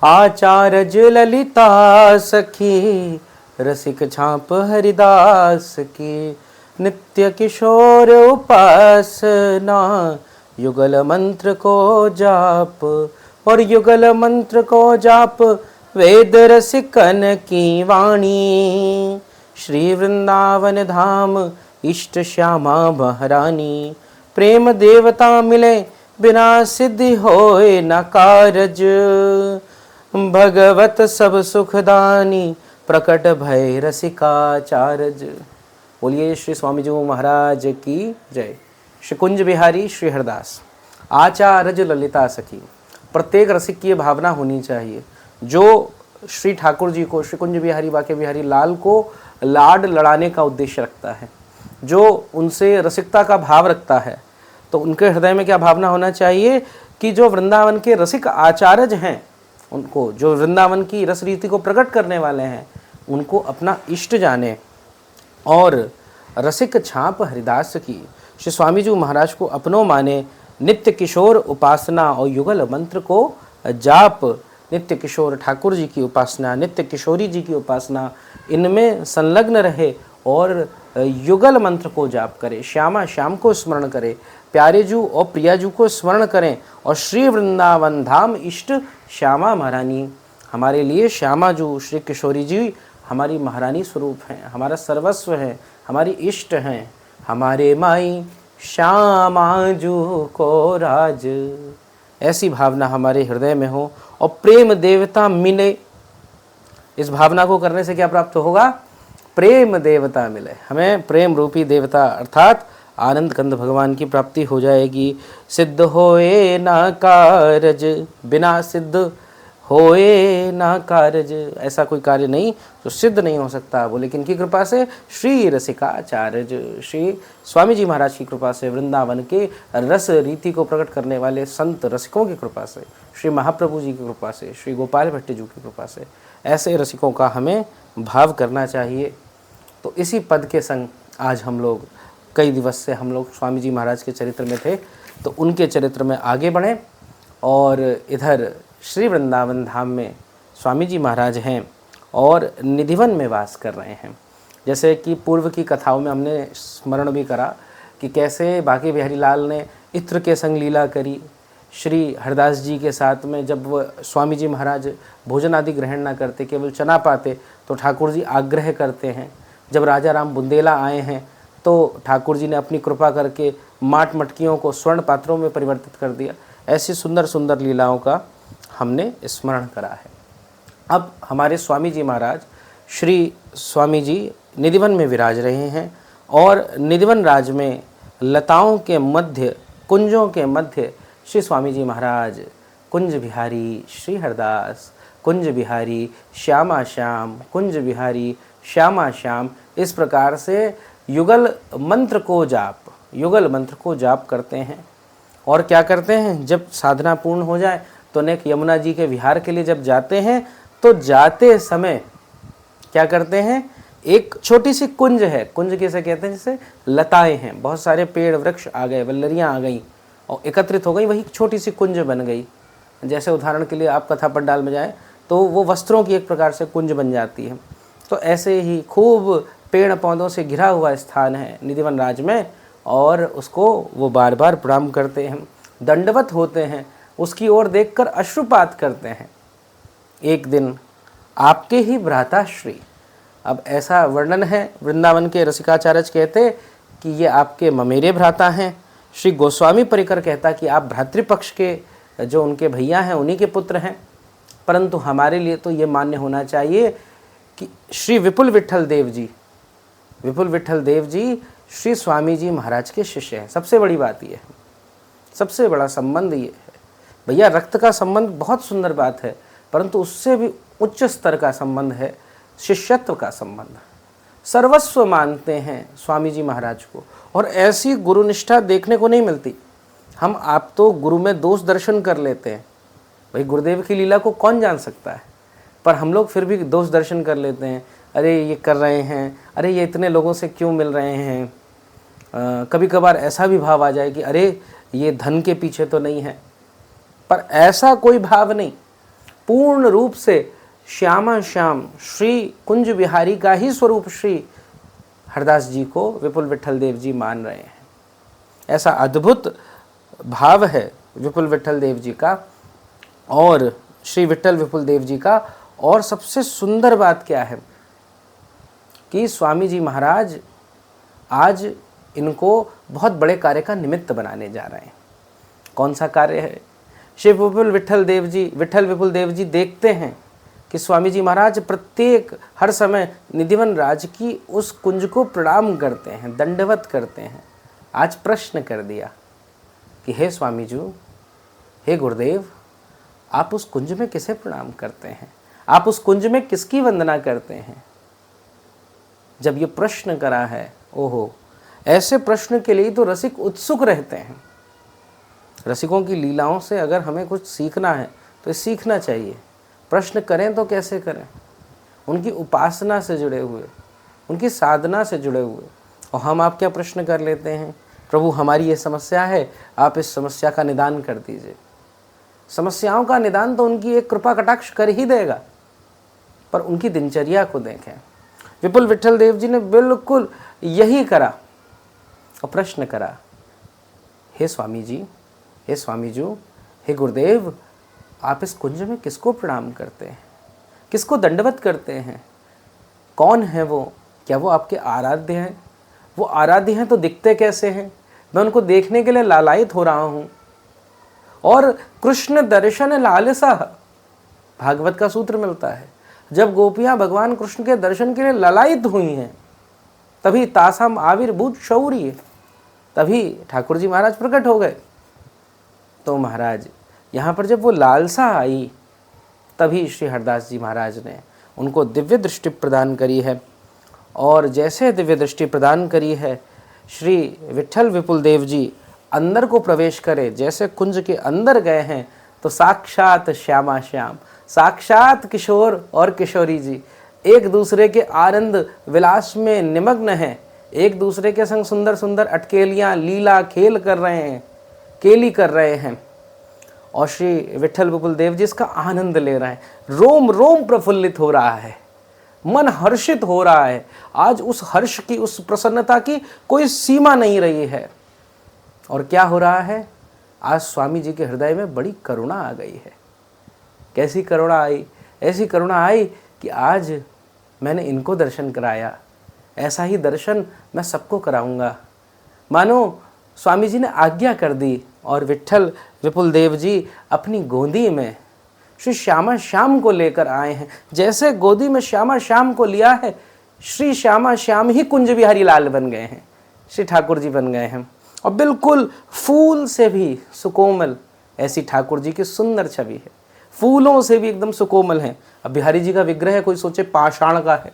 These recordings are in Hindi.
आचारज ललिता सखी रसिक छाप हरिदास की। नित्य किशोर उपासना युगल मंत्र को जाप, और युगल मंत्र को जाप वेद रसिकन की वाणी। श्री वृंदावन धाम इष्ट श्यामा महारानी। प्रेम देवता मिले बिना सिद्धि होए न कारज। भगवत सब सुखदानी प्रकट भय रसिकाचारज। बोलिए श्री स्वामी जी महाराज की जय। श्री कुंज बिहारी श्री हरदास। आचारज ललिता सखी। प्रत्येक रसिक की ये भावना होनी चाहिए जो श्री ठाकुर जी को, श्री कुंज बिहारी बाके बिहारी लाल को लाड लड़ाने का उद्देश्य रखता है, जो उनसे रसिकता का भाव रखता है। तो उनके हृदय में क्या भावना होना चाहिए कि जो वृंदावन के रसिक आचार्य हैं, उनको, जो वृंदावन की रस रीति को प्रकट करने वाले हैं, उनको अपना इष्ट जाने। और रसिक छाप हरिदास की, श्री स्वामी जी महाराज को अपनों माने। नित्य किशोर उपासना और युगल मंत्र को जाप। नित्य किशोर ठाकुर जी की उपासना, नित्य किशोरी जी की उपासना, इनमें संलग्न रहे और युगल मंत्र को जाप करे। श्यामा श्याम को स्मरण करे, प्यारे जू और प्रियाजू को स्मरण करें। और श्री वृंदावन धाम इष्ट श्यामा महारानी। हमारे लिए श्यामा जू श्री किशोरी जी हमारी महारानी स्वरूप हैं, हमारा सर्वस्व है, हमारी इष्ट हैं। हमारे माई श्यामा जू को राज, ऐसी भावना हमारे हृदय में हो। और प्रेम देवता मिले, इस भावना को करने से क्या प्राप्त होगा? प्रेम देवता मिले, हमें प्रेम रूपी देवता अर्थात आनंद कंद भगवान की प्राप्ति हो जाएगी। सिद्ध होए ना कारज, बिना सिद्ध होए ना कारज, ऐसा कोई कार्य नहीं जो सिद्ध नहीं हो सकता। बोले किनकी कृपा से? श्री रसिकाचार्य श्री स्वामी जी महाराज की कृपा से, वृंदावन के रस रीति को प्रकट करने वाले संत रसिकों की कृपा से, श्री महाप्रभु जी की कृपा से, श्री गोपाल भट्ट जी की कृपा से, ऐसे रसिकों का हमें भाव करना चाहिए। तो इसी पद के संग आज हम लोग, कई दिवस से हम लोग स्वामी जी महाराज के चरित्र में थे, तो उनके चरित्र में आगे बढ़ें। और इधर श्री वृंदावन धाम में स्वामी जी महाराज हैं और निधिवन में वास कर रहे हैं। जैसे कि पूर्व की कथाओं में हमने स्मरण भी करा कि कैसे बाके बिहारी लाल ने इत्र के संग लीला करी। श्री हरदास जी के साथ में जब वो स्वामी जी महाराज भोजन आदि ग्रहण ना करते, केवल चना पाते, तो ठाकुर जी आग्रह करते हैं। जब राजा राम बुंदेला आए हैं तो ठाकुर जी ने अपनी कृपा करके माट मटकियों को स्वर्ण पात्रों में परिवर्तित कर दिया। ऐसी सुंदर सुंदर लीलाओं का हमने स्मरण करा है। अब हमारे स्वामी जी महाराज, श्री स्वामी जी निधिवन में विराज रहे हैं और निधिवन राज में लताओं के मध्य, कुंजों के मध्य श्री स्वामी जी महाराज कुंज बिहारी श्री हरदास, कुंज बिहारी श्यामा श्याम, कुंज बिहारी श्यामा श्याम, इस प्रकार से युगल मंत्र को जाप, युगल मंत्र को जाप करते हैं। और क्या करते हैं? जब साधना पूर्ण हो जाए तो नेक यमुना जी के विहार के लिए जब जाते हैं, तो जाते समय क्या करते हैं? एक छोटी सी कुंज है, कुंज किसे कहते हैं? जैसे लताएं हैं, बहुत सारे पेड़ वृक्ष आ गए, वल्लरियाँ आ गई और एकत्रित हो गई, वही छोटी सी कुंज बन गई। जैसे उदाहरण के लिए आप कथा पंडाल में जाएं तो वो वस्त्रों की एक प्रकार से कुंज बन जाती है। तो ऐसे ही खूब पेड़ पौधों से घिरा हुआ स्थान है निधिवन राज में, और उसको वो बार बार प्रणाम करते हैं, दंडवत होते हैं, उसकी ओर देखकर अश्रुपात करते हैं। एक दिन आपके ही भ्राताश्री, अब ऐसा वर्णन है, वृंदावन के रसिकाचार्य कहते कि ये आपके ममेरे भ्राता हैं। श्री गोस्वामी परिकर कहता कि आप भ्रातृपक्ष के जो उनके भैया हैं उन्हीं के पुत्र हैं। परंतु हमारे लिए तो ये मान्य होना चाहिए कि श्री विपुल विठल देव जी, विपुल विठल देव जी श्री स्वामी जी महाराज के शिष्य हैं। सबसे बड़ी बात ये है, सबसे बड़ा संबंध ये है। भैया रक्त का संबंध बहुत सुंदर बात है, परंतु उससे भी उच्च स्तर का संबंध है शिष्यत्व का संबंध। सर्वस्व मानते हैं स्वामी जी महाराज को, और ऐसी गुरुनिष्ठा देखने को नहीं मिलती। हम आप तो गुरु में दोष दर्शन कर लेते हैं, भाई गुरुदेव की लीला को कौन जान सकता है, पर हम लोग फिर भी दोष दर्शन कर लेते हैं। अरे ये कर रहे हैं, अरे ये इतने लोगों से क्यों मिल रहे हैं। कभी कभार ऐसा भी भाव आ जाए कि अरे ये धन के पीछे तो नहीं है, पर ऐसा कोई भाव नहीं। पूर्ण रूप से श्यामा श्याम श्री कुंज बिहारी का ही स्वरूप श्री हरदास जी को विपुल विठल देव जी मान रहे हैं। ऐसा अद्भुत भाव है विपुल विठल देव जी का और श्री विठल विपुल देव जी का। और सबसे सुंदर बात क्या है कि स्वामी जी महाराज आज इनको बहुत बड़े कार्य का निमित्त बनाने जा रहे हैं। कौन सा कार्य है? श्री विपुल विठल विपुल देव जी देखते हैं कि स्वामी जी महाराज प्रत्येक हर समय निधिवन राज की उस कुंज को प्रणाम करते हैं, दंडवत करते हैं। आज प्रश्न कर दिया कि हे स्वामी जी, हे गुरुदेव, आप उस कुंज में किसे प्रणाम करते हैं? आप उस कुंज में किसकी वंदना करते हैं? जब ये प्रश्न करा है, ओहो, ऐसे प्रश्न के लिए तो रसिक उत्सुक रहते हैं। रसिकों की लीलाओं से अगर हमें कुछ सीखना है तो सीखना चाहिए। प्रश्न करें तो कैसे करें? उनकी उपासना से जुड़े हुए, उनकी साधना से जुड़े हुए। और हम आप क्या प्रश्न कर लेते हैं? प्रभु, हमारी ये समस्या है, आप इस समस्या का निदान कर दीजिए। समस्याओं का निदान तो उनकी एक कृपा कटाक्ष कर ही देगा, पर उनकी दिनचर्या को देखें। विपुल विठल देव जी ने बिल्कुल यही करा और प्रश्न करा, हे स्वामी जी, हे स्वामी जी, हे गुरुदेव, आप इस कुंज में किसको प्रणाम करते हैं? किसको दंडवत करते हैं? कौन है वो? क्या वो आपके आराध्य हैं? वो आराध्य हैं तो दिखते कैसे हैं? मैं उनको देखने के लिए लालायित हो रहा हूँ। और कृष्ण दर्शन लालसा, भागवत का सूत्र मिलता है, जब गोपियाँ भगवान कृष्ण के दर्शन के लिए लालायित हुई हैं, तभी तासाम आविर्भूत शौर्य, तभी ठाकुर जी महाराज प्रकट हो गए। तो महाराज यहाँ पर जब वो लालसा आई, तभी श्री हरदास जी महाराज ने उनको दिव्य दृष्टि प्रदान करी है। और जैसे दिव्य दृष्टि प्रदान करी है, श्री विठल विपुल देव जी अंदर को प्रवेश करे, जैसे कुंज के अंदर गए हैं तो साक्षात श्यामा श्याम, साक्षात किशोर और किशोरी जी एक दूसरे के आनंद विलास में निमग्न हैं, एक दूसरे के संग सुंदर सुंदर अटकेलियाँ लीला खेल कर रहे हैं, केली कर रहे हैं। और श्री विठल विपुल देव जी इसका आनंद ले रहे हैं। रोम रोम प्रफुल्लित हो रहा है, मन हर्षित हो रहा है। आज उस हर्ष की, उस प्रसन्नता की कोई सीमा नहीं रही है। और क्या हो रहा है? आज स्वामी जी के हृदय में बड़ी करुणा आ गई है। कैसी करुणा आई? ऐसी करुणा आई कि आज मैंने इनको दर्शन कराया, ऐसा ही दर्शन मैं सबको कराऊंगा। मानो स्वामी जी ने आज्ञा कर दी और विठल विपुल देव जी अपनी गोदी में श्री श्यामा श्याम को लेकर आए हैं। जैसे गोदी में श्यामा श्याम को लिया है, श्री श्यामा श्याम ही कुंज बिहारी लाल बन गए हैं, श्री ठाकुर जी बन गए हैं। और बिल्कुल फूल से भी सुकोमल ऐसी ठाकुर जी की सुंदर छवि है, फूलों से भी एकदम सुकोमल है। अब बिहारी जी का विग्रह कोई सोचे पाषाण का है,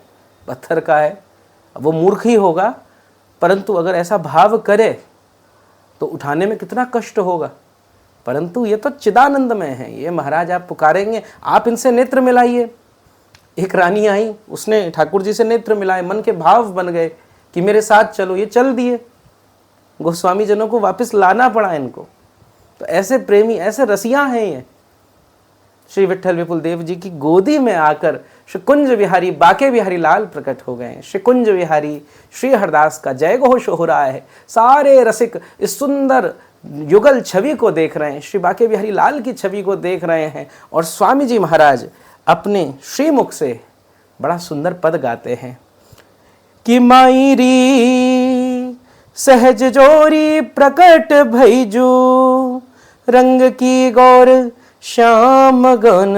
पत्थर का है, वो मूर्ख ही होगा। परंतु अगर ऐसा भाव करे तो उठाने में कितना कष्ट होगा। परंतु ये तो चिदानंदमय है। ये महाराज आप पुकारेंगे, आप इनसे नेत्र मिलाइए। एक रानी आई, उसने ठाकुर जी से नेत्र मिलाए, मन के भाव बन गए कि मेरे साथ चलो। ये चल दिए। गोस्वामी जनों को वापस लाना पड़ा इनको। तो ऐसे प्रेमी, ऐसे रसिया हैं ये। श्री विठल विपुल देव जी की गोदी में आकर श्री कुंज बिहारी बाके बिहारी लाल प्रकट हो गए। श्री कुंज बिहारी श्री हरदास का जय घोष हो रहा है। सारे रसिक इस सुंदर युगल छवि को देख रहे हैं, श्री बाके बिहारी लाल की छवि को देख रहे हैं। और स्वामी जी महाराज अपने श्रीमुख से बड़ा सुंदर पद गाते हैं कि मायरी सहज जोरी प्रकट भैजू, रंग की गौर श्याम गन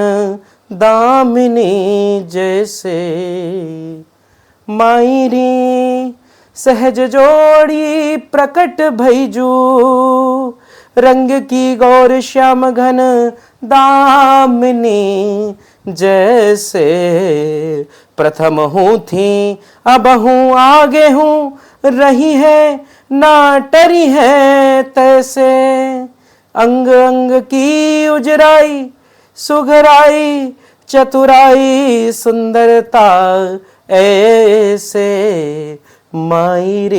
दामिनी जैसे। मायरी सहज जोड़ी प्रकट भैजू, रंग की गौर श्याम घन दामिनी जैसे। प्रथम हूँ थी अब हूँ आगे हूँ, रही है ना टरी है तैसे। अंग अंग की उजराई सुघराई, चतुराई सुंदरता ऐसे। मायरी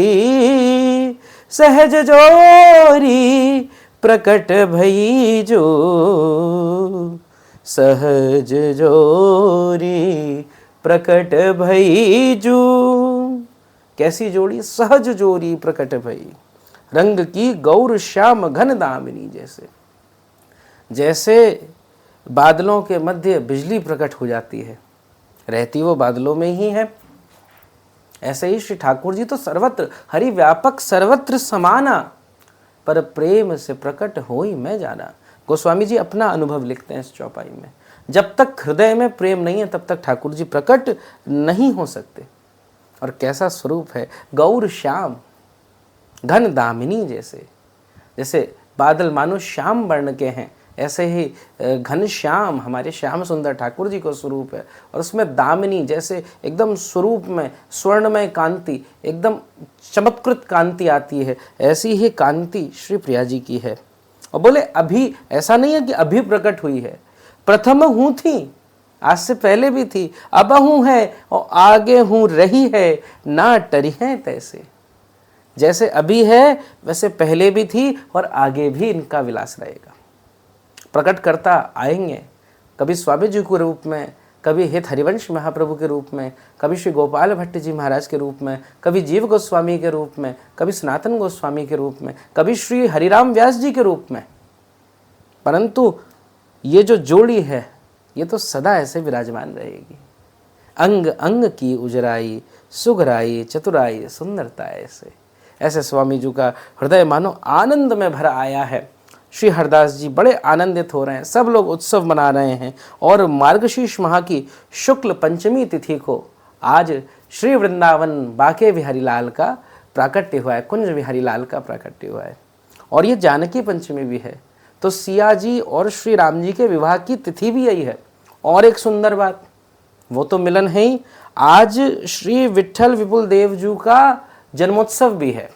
सहज जोरी प्रकट भई जो, सहज जोरी प्रकट भई जू। कैसी जोड़ी? सहज जोरी प्रकट भई, रंग की गौर श्याम घन दामिनी। जैसे जैसे बादलों के मध्य बिजली प्रकट हो जाती है, रहती वो बादलों में ही है, ऐसे ही श्री ठाकुर जी तो सर्वत्र हरि व्यापक सर्वत्र समाना, पर प्रेम से प्रकट होई मैं जाना। गोस्वामी जी अपना अनुभव लिखते हैं इस चौपाई में। जब तक हृदय में प्रेम नहीं है तब तक ठाकुर जी प्रकट नहीं हो सकते। और कैसा स्वरूप है, गौर श्याम घन दामिनी। जैसे जैसे बादल मानो श्याम वर्ण के हैं, ऐसे ही घन श्याम हमारे श्याम सुंदर ठाकुर जी को स्वरूप है। और उसमें दामिनी जैसे एकदम स्वरूप में स्वर्णमय कांति, एकदम चमत्कृत कांति आती है, ऐसी ही कांति श्री प्रिया जी की है। और बोले अभी, ऐसा नहीं है कि अभी प्रकट हुई है, प्रथम हूँ थी, आज से पहले भी थी, अब हूँ है और आगे हूँ रही है, ना टरी है तैसे। जैसे अभी है वैसे पहले भी थी और आगे भी इनका विलास रहेगा। प्रकट करता आएंगे, कभी स्वामी जी के रूप में, कभी हित हरिवंश महाप्रभु के रूप में, कभी श्री गोपाल भट्ट जी महाराज के रूप में, कभी जीव गोस्वामी के रूप में, कभी सनातन गोस्वामी के रूप में, कभी श्री हरिराम व्यास जी के रूप में। परंतु ये जो जोड़ी है ये तो सदा ऐसे विराजमान रहेगी। अंग अंग की उजराई, सुगराई, चतुराई, सुंदरता। ऐसे स्वामी जी का हृदय मानो आनंद में भरा आया है। श्री हरदास जी बड़े आनंदित हो रहे हैं, सब लोग उत्सव मना रहे हैं। और मार्गशीर्ष माह की शुक्ल पंचमी तिथि को आज श्री वृंदावन बाके बिहारी लाल का प्राकट्य हुआ है, कुंज बिहारी लाल का प्राकट्य हुआ है। और ये जानकी पंचमी भी है, तो सिया जी और श्री राम जी के विवाह की तिथि भी यही है। और एक सुंदर बात, वो तो मिलन है ही, आज श्री विट्ठल विपुल देव जी का जन्मोत्सव भी है,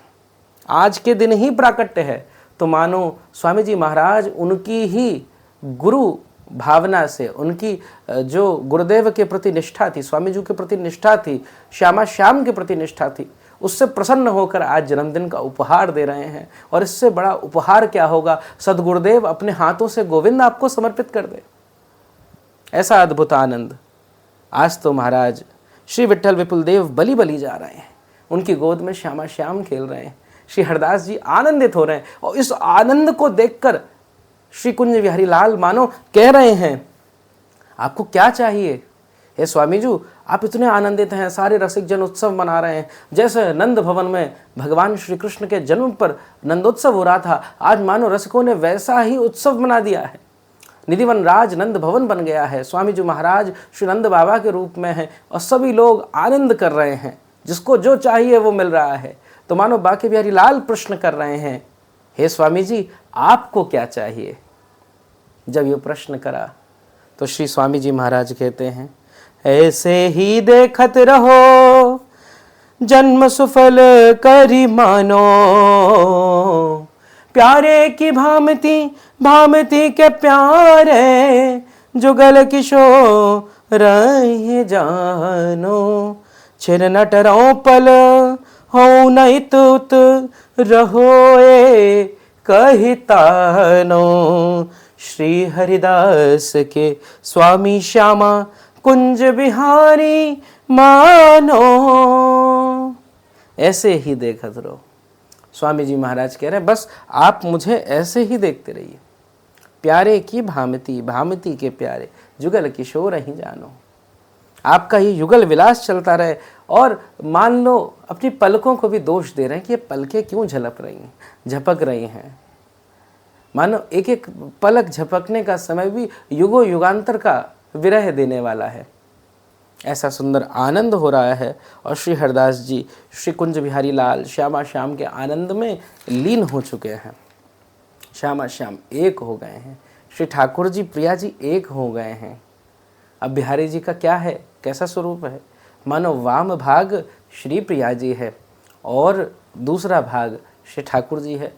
आज के दिन ही प्राकट्य है। तो मानो स्वामी जी महाराज उनकी ही गुरु भावना से, उनकी जो गुरुदेव के प्रति निष्ठा थी, स्वामी जी के प्रति निष्ठा थी, श्यामा श्याम के प्रति निष्ठा थी, उससे प्रसन्न होकर आज जन्मदिन का उपहार दे रहे हैं। और इससे बड़ा उपहार क्या होगा, सदगुरुदेव अपने हाथों से गोविंद आपको समर्पित कर दे। ऐसा अद्भुत आनंद। आज तो महाराज श्री विट्ठल विपुल देव बलि बलि जा रहे हैं, उनकी गोद में श्यामा श्याम खेल रहे हैं। श्री हरदास जी आनंदित हो रहे हैं और इस आनंद को देखकर श्री कुंज बिहारी लाल मानो कह रहे हैं, आपको क्या चाहिए हे स्वामी जी, आप इतने आनंदित हैं, सारे रसिक जन उत्सव मना रहे हैं। जैसे नंद भवन में भगवान श्री कृष्ण के जन्म पर नंदोत्सव हो रहा था, आज मानो रसिकों ने वैसा ही उत्सव मना दिया है। निधिवन राज नंद भवन बन गया है, स्वामी जी महाराज श्री नंद बाबा के रूप में हैं और सभी लोग आनंद कर रहे हैं, जिसको जो चाहिए वो मिल रहा है। तो मानो बाके बिहारी लाल प्रश्न कर रहे हैं, हे स्वामी जी आपको क्या चाहिए। जब ये प्रश्न करा तो श्री स्वामी जी महाराज कहते हैं, ऐसे ही देखत रहो जन्म सुफल करी मानो, प्यारे की भामती भामती के प्यारे, जुगल किशोर रहे जानो, छिर नटरों पल हो नहीं तुत रहोए कहितानो। श्री हरिदास के स्वामी श्यामा कुंज बिहारी मानो। ऐसे ही देखत रहो। स्वामी जी महाराज कह रहे हैं बस आप मुझे ऐसे ही देखते रहिए। प्यारे की भामती भामती के प्यारे, जुगल किशोर ही जानो। आपका ये युगल विलास चलता रहे। और मान लो अपनी पलकों को भी दोष दे रहे हैं कि ये पलकें क्यों झलक रही हैं, झपक रही हैं। मानो एक एक पलक झपकने का समय भी युगों युगांतर का विरह देने वाला है। ऐसा सुंदर आनंद हो रहा है। और श्री हरदास जी श्री कुंज बिहारी लाल श्यामा श्याम के आनंद में लीन हो चुके हैं। श्यामा श्याम एक हो गए हैं, श्री ठाकुर जी प्रिया जी एक हो गए हैं। अब बिहारी जी का क्या है, कैसा स्वरूप है। मानो वाम भाग श्री प्रिया जी है और दूसरा भाग श्री ठाकुर जी है।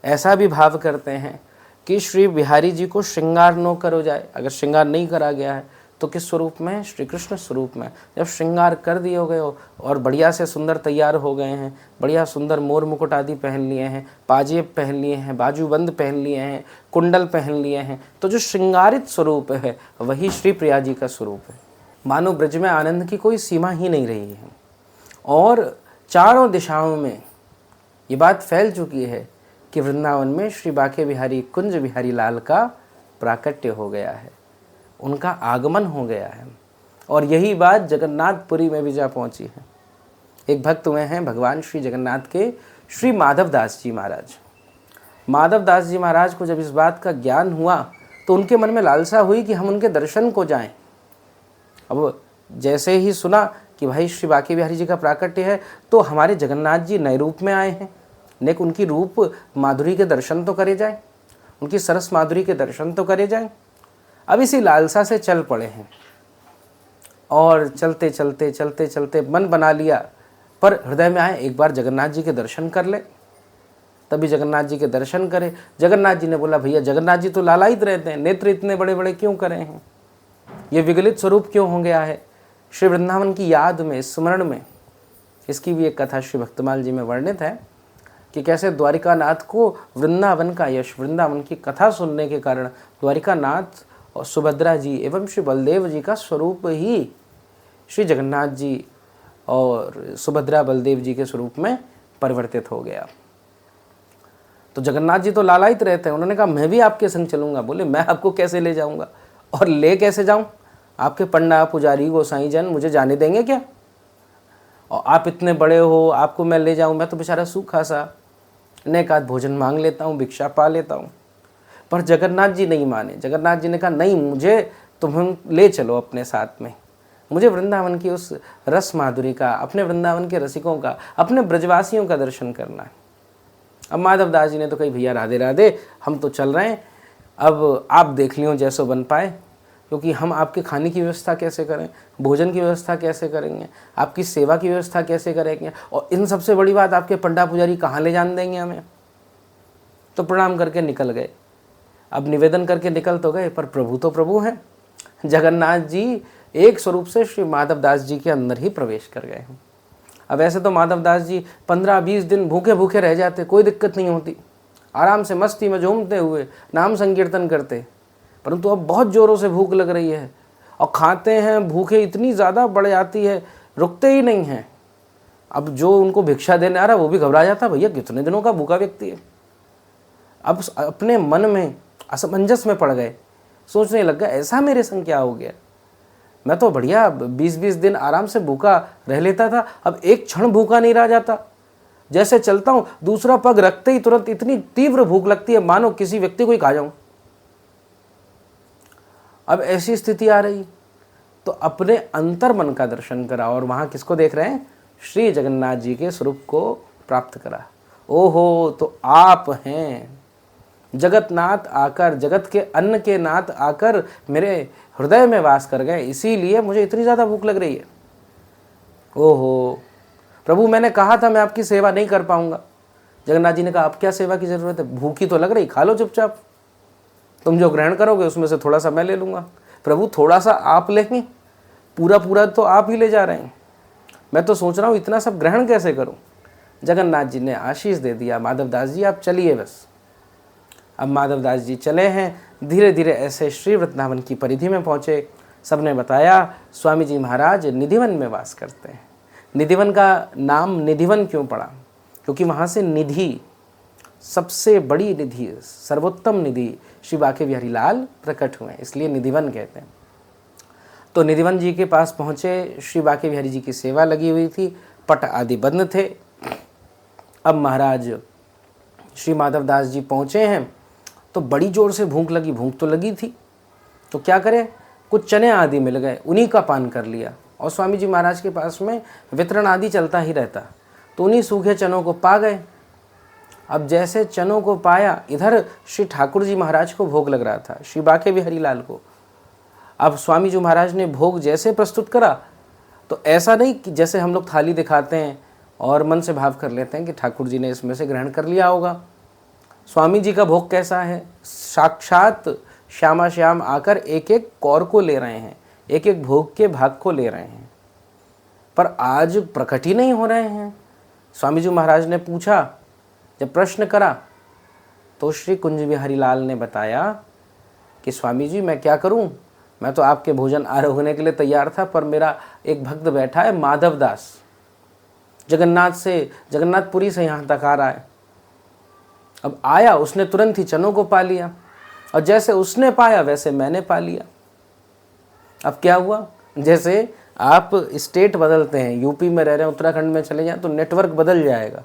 ऐसा भी भाव करते हैं कि श्री बिहारी जी को श्रृंगार न करो जाए, अगर श्रृंगार नहीं करा गया है तो किस स्वरूप में? श्री कृष्ण स्वरूप में। जब श्रृंगार कर दिए हो गए हो और बढ़िया से सुंदर तैयार हो गए हैं, बढ़िया सुंदर मोर मुकुट आदि पहन लिए हैं, पाजेब पहन लिए हैं, बाजूबंद पहन लिए हैं, कुंडल पहन लिए हैं, तो जो श्रृंगारित स्वरूप है वही श्री प्रिया जी का स्वरूप है। मानो ब्रज में आनंद की कोई सीमा ही नहीं रही है और चारों दिशाओं में ये बात फैल चुकी है कि वृंदावन में श्री बाके बिहारी कुंज बिहारी लाल का प्राकट्य हो गया है, उनका आगमन हो गया है। और यही बात जगन्नाथपुरी में भी जा पहुंची है। एक भक्त हुए हैं भगवान श्री जगन्नाथ के श्री माधव दास जी महाराज। माधव दास जी महाराज को जब इस बात का ज्ञान हुआ तो उनके मन में लालसा हुई कि हम उनके दर्शन को जाएं। अब जैसे ही सुना कि भाई श्री बाके बिहारी जी का प्राकट्य है तो हमारे जगन्नाथ जी नए रूप में आए हैं, नेक उनकी रूप माधुरी के दर्शन तो करे जाए, उनकी सरस माधुरी के दर्शन तो करे जाए। अब इसी लालसा से चल पड़े हैं और चलते चलते चलते चलते मन बना लिया, पर हृदय में आए एक बार जगन्नाथ जी के दर्शन कर ले। तभी जगन्नाथ जी के दर्शन करे। जगन्नाथ जी ने बोला भैया जगन्नाथ जी तो लालायित रहते हैं, नेत्र इतने बड़े बड़े क्यों करे हैं, ये विगलित स्वरूप क्यों हो गया है। श्री वृंदावन की याद में, स्मरण में, इसकी भी एक कथा श्री भक्तमाल जी में वर्णित है कि कैसे द्वारिकानाथ को वृंदावन का यश, वृंदावन की कथा सुनने के कारण द्वारिकानाथ और सुभद्रा जी एवं श्री बलदेव जी का स्वरूप ही श्री जगन्नाथ जी और सुभद्रा बलदेव जी के स्वरूप में परिवर्तित हो गया। तो जगन्नाथ जी तो लालायित रहते हैं। उन्होंने कहा मैं भी आपके संग चलूंगा। बोले मैं आपको कैसे ले जाऊंगा और ले कैसे जाऊं, आपके पंडा पुजारी गोसाई जन मुझे जाने देंगे क्या, और आप इतने बड़े हो, आपको मैं ले जाऊं, मैं तो बेचारा सूखा सा नेकात भोजन मांग लेता हूं, भिक्षा पा लेता हूं। पर जगन्नाथ जी नहीं माने। जगन्नाथ जी ने कहा नहीं, मुझे तुम ले चलो अपने साथ में, मुझे वृंदावन की उस रस माधुरी का, अपने वृंदावन के रसिकों का, अपने ब्रजवासियों का दर्शन करना है। अब माधव दास जी ने तो कही भैया राधे राधे, हम तो चल रहे हैं, अब आप देख लियो जैसो बन पाए, क्योंकि हम आपके खाने की व्यवस्था कैसे करें, भोजन की व्यवस्था कैसे करेंगे, आपकी सेवा की व्यवस्था कैसे करेंगे, और इन सबसे बड़ी बात आपके पंडा पुजारी कहाँ ले जान देंगे हमें। तो प्रणाम करके निकल गए। अब निवेदन करके निकल तो गए, पर प्रभु तो प्रभु हैं। जगन्नाथ जी एक स्वरूप से श्री माधव दास जी के अंदर ही प्रवेश कर गए हैं। अब ऐसे तो माधव दास जी 15-20 दिन भूखे भूखे रह जाते, कोई दिक्कत नहीं होती, आराम से मस्ती में झूमते हुए नाम संकीर्तन करते। परंतु अब बहुत जोरों से भूख लग रही है और खाते हैं, भूखे इतनी ज़्यादा बढ़ जाती है, रुकते ही नहीं हैं। अब जो उनको भिक्षा देने आ रहा वो भी घबरा जाता, भैया कितने दिनों का भूखा व्यक्ति है। अब अपने मन में असमंजस में पड़ गए, सोचने लग गए ऐसा मेरे संग क्या हो गया, मैं तो बढ़िया 20-20 दिन आराम से भूखा रह लेता था, अब एक क्षण भूखा नहीं रह जाता। जैसे चलता हूँ दूसरा पग रखते ही तुरंत इतनी तीव्र भूख लगती है मानो किसी व्यक्ति को ही खा जाऊं। अब ऐसी स्थिति आ रही तो अपने अंतर मन का दर्शन करा और वहां किसको देख रहे हैं, श्री जगन्नाथ जी के स्वरूप को प्राप्त करा। ओहो, तो आप हैं जगतनाथ आकर, जगत के अन्न के नाथ आकर मेरे हृदय में वास कर गए, इसीलिए मुझे इतनी ज़्यादा भूख लग रही है। ओहो प्रभु, मैंने कहा था मैं आपकी सेवा नहीं कर पाऊंगा। जगन्नाथ जी ने कहा आप क्या सेवा की ज़रूरत है, भूखी तो लग रही, खा लो चुपचाप, तुम जो ग्रहण करोगे उसमें से थोड़ा सा मैं ले लूँगा। प्रभु थोड़ा सा आप लेंगे, पूरा पूरा तो आप ही ले जा रहे हैं, मैं तो सोच रहा हूँ इतना सब ग्रहण कैसे करूँ। जगन्नाथ जी ने आशीष दे दिया, माधव दास जी आप चलिए बस। अब माधव दास जी चले हैं, धीरे धीरे ऐसे श्री वृंदावन की परिधि में पहुँचे। सबने बताया स्वामी जी महाराज निधिवन में वास करते हैं। निधिवन का नाम निधिवन क्यों पड़ा, क्योंकि वहाँ से निधि, सबसे बड़ी निधि, सर्वोत्तम निधि श्री बाके बिहारी लाल प्रकट हुए, इसलिए निधिवन कहते हैं। तो निधिवन जी के पास पहुँचे, श्री बाके बिहारी जी की सेवा लगी हुई थी, पट आदि बंद थे। अब महाराज श्री माधव दास जी पहुँचे हैं तो बड़ी जोर से भूख लगी, भूख तो लगी थी, तो क्या करें, कुछ चने आदि मिल गए, उन्हीं का पान कर लिया। और स्वामी जी महाराज के पास में वितरण आदि चलता ही रहता, तो उन्हीं सूखे चनों को पा गए। अब जैसे चनों को पाया, इधर श्री ठाकुर जी महाराज को भोग लग रहा था, श्री बाके बिहारी लाल को। अब स्वामी जी महाराज ने भोग जैसे प्रस्तुत करा, तो ऐसा नहीं कि जैसे हम लोग थाली दिखाते हैं और मन से भाव कर लेते हैं कि ठाकुर जी ने इसमें से ग्रहण कर लिया होगा। स्वामी जी का भोग कैसा है, साक्षात श्यामा श्याम आकर एक एक कौर को ले रहे हैं, एक एक भोग के भाग को ले रहे हैं, पर आज प्रकट ही नहीं हो रहे हैं। स्वामी जी महाराज ने पूछा, जब प्रश्न करा तो श्री कुंज बिहारी लाल ने बताया कि स्वामी जी मैं क्या करूं, मैं तो आपके भोजन आरोगने के लिए तैयार था, पर मेरा एक भक्त बैठा है माधव दास, जगन्नाथपुरी से यहाँ तक आ रहा है। अब आया, उसने तुरंत ही चनों को पा लिया, और जैसे उसने पाया वैसे मैंने पा लिया। अब क्या हुआ, जैसे आप स्टेट बदलते हैं, यूपी में रह रहे हैं उत्तराखंड में चले जाएं तो नेटवर्क बदल जाएगा।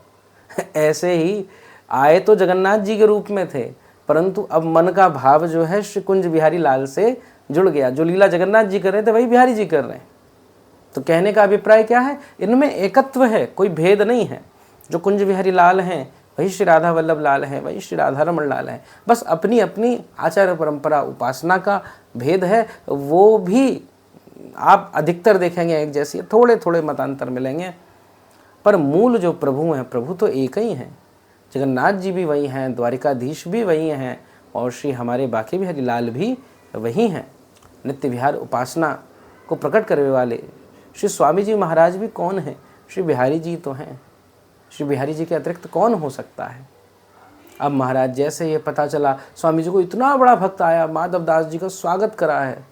ऐसे ही आए तो जगन्नाथ जी के रूप में थे, परंतु अब मन का भाव जो है श्री कुंज बिहारी लाल से जुड़ गया। जो लीला जगन्नाथ जी कर रहे थे वही बिहारी जी कर रहे हैं। तो कहने का अभिप्राय क्या है, इनमें एकत्व है, कोई भेद नहीं है। जो कुंज बिहारी लाल हैं वही श्री राधा वल्लभ लाल हैं, वही श्री राधा रमण लाल हैं, बस अपनी अपनी आचार परंपरा उपासना का भेद है। वो भी आप अधिकतर देखेंगे एक जैसी, थोड़े थोड़े मतांतर मिलेंगे, पर मूल जो प्रभु हैं, प्रभु तो एक ही हैं। जगन्नाथ जी भी वही हैं, द्वारिकाधीश भी वही हैं, और श्री हमारे बाकी बिहारी लाल भी वही हैं। नित्य विहार उपासना को प्रकट करने वाले श्री स्वामी जी महाराज भी कौन हैं, श्री बिहारी जी तो हैं। श्री बिहारी जी के अतिरिक्त कौन हो सकता है। अब महाराज जैसे ये पता चला स्वामी जी को इतना बड़ा भक्त आया, माधव दास जी का स्वागत करा है,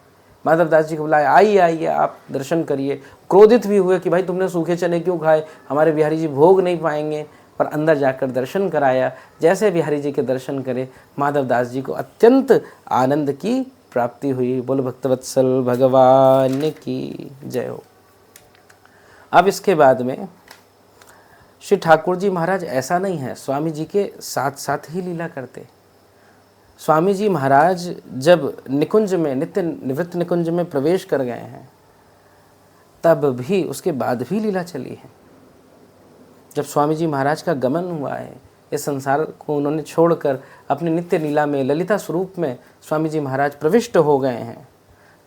माधव दास जी को बुलाया, आइए आइए आप दर्शन करिए। क्रोधित भी हुए कि भाई तुमने सूखे चने क्यों खाए, हमारे बिहारी जी भोग नहीं पाएंगे, पर अंदर जाकर दर्शन कराया। जैसे बिहारी जी के दर्शन करे, माधव दास जी को अत्यंत आनंद की प्राप्ति हुई। बोल भक्तवत्सल भगवान की जय हो। अब इसके बाद में श्री ठाकुर जी महाराज ऐसा नहीं है, स्वामी जी के साथ साथ ही लीला करते। स्वामी जी महाराज जब निकुंज में, नित्य निवृत्त निकुंज में प्रवेश कर गए हैं, तब भी उसके बाद भी लीला चली है। जब स्वामी जी महाराज का गमन हुआ है, इस संसार को उन्होंने छोड़कर अपनी नित्य लीला में, ललिता स्वरूप में स्वामी जी महाराज प्रविष्ट हो गए हैं,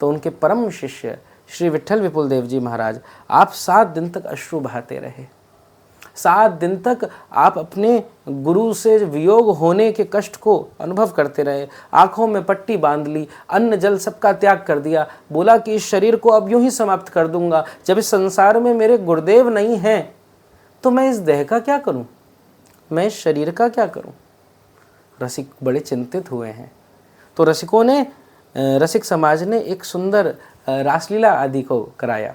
तो उनके परम शिष्य श्री विट्ठल विपुल देव जी महाराज आप 7 दिन तक अश्रु बहाते रहे। 7 दिन तक आप अपने गुरु से वियोग होने के कष्ट को अनुभव करते रहे। आंखों में पट्टी बांध ली, अन्न जल सबका त्याग कर दिया, बोला कि इस शरीर को अब यूं ही समाप्त कर दूंगा। जब इस संसार में मेरे गुरुदेव नहीं हैं तो मैं इस देह का क्या करूं, मैं इस शरीर का क्या करूं। रसिक बड़े चिंतित हुए हैं। तो रसिकों ने, रसिक समाज ने एक सुंदर रासलीला आदि को कराया।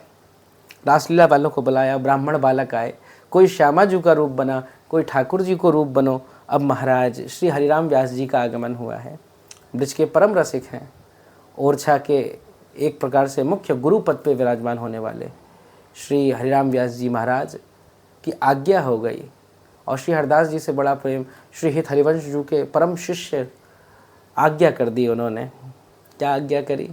रासलीला वालों को बुलाया, ब्राह्मण बालक आए, कोई श्यामा जी का रूप बना, कोई ठाकुर जी को रूप बनो। अब महाराज श्री हरिराम व्यास जी का आगमन हुआ है। ब्रज के परम रसिक हैं, ओरछा के एक प्रकार से मुख्य गुरु पद पे विराजमान होने वाले श्री हरिराम व्यास जी महाराज की आज्ञा हो गई, और श्री हरदास जी से बड़ा प्रेम श्री हित हरिवंश जी के परम शिष्य आज्ञा कर दी। उन्होंने क्या आज्ञा करी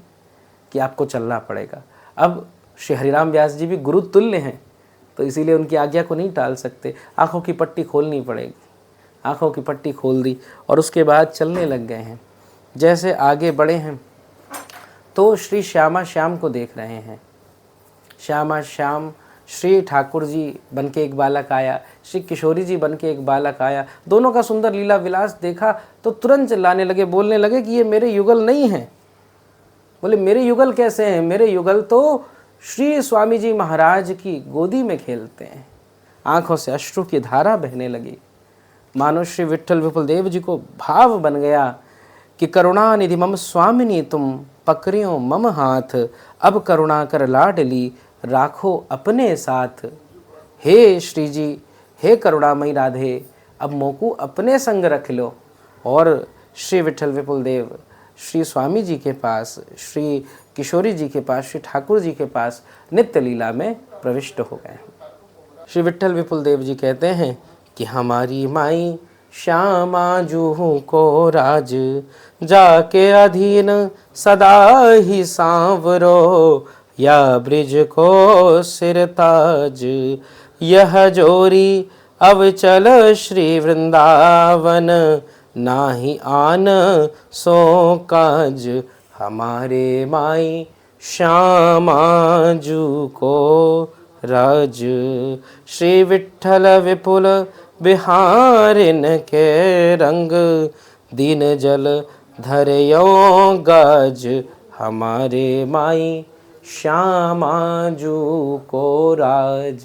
कि आपको चलना पड़ेगा। अब श्री हरिराम व्यास जी भी गुरु तुल्य हैं, तो इसीलिए उनकी आज्ञा को नहीं टाल सकते। आँखों की पट्टी खोलनी पड़ेगी। आँखों की पट्टी खोल दी और उसके बाद चलने लग गए हैं। जैसे आगे बढ़े हैं तो श्री श्यामा श्याम को देख रहे हैं। श्यामा श्याम, श्री ठाकुर जी बन के एक बालक आया, श्री किशोरी जी बन के एक बालक आया। दोनों का सुंदर लीला विलास देखा तो तुरंत चिल्लाने लगे, बोलने लगे कि ये मेरे युगल नहीं हैं। बोले मेरे युगल कैसे हैं, मेरे युगल तो श्री स्वामी जी महाराज की गोदी में खेलते हैं। आंखों से अश्रु की धारा बहने लगी। मानो श्री विट्ठल विपुल देव जी को भाव बन गया कि करुणा निधि मम स्वामिनी तुम पकड़ियो मम हाथ, अब करुणा कर लाडली राखो अपने साथ। हे श्री जी, हे करुणामयी राधे, अब मोकू अपने संग रख लो। और श्री विट्ठल विपुल देव श्री स्वामी जी के पास, श्री किशोरी जी के पास, श्री ठाकुर जी के पास नित्य लीला में प्रविष्ट हो गए। श्री विट्ठल विपुल देव जी कहते हैं कि हमारी माई श्यामा जूहू को राज, जाके अधीन सदा ही सांवरो, या ब्रिज को सिर ताज, यह जोरी अब चल श्री वृंदावन, नाही आन सो काज, हमारे माई श्यामा जू को राज। श्री विट्ठल विपुल बिहारिन के रंग, दीन जल धरयो गाज, हमारे माई श्यामा जू को राज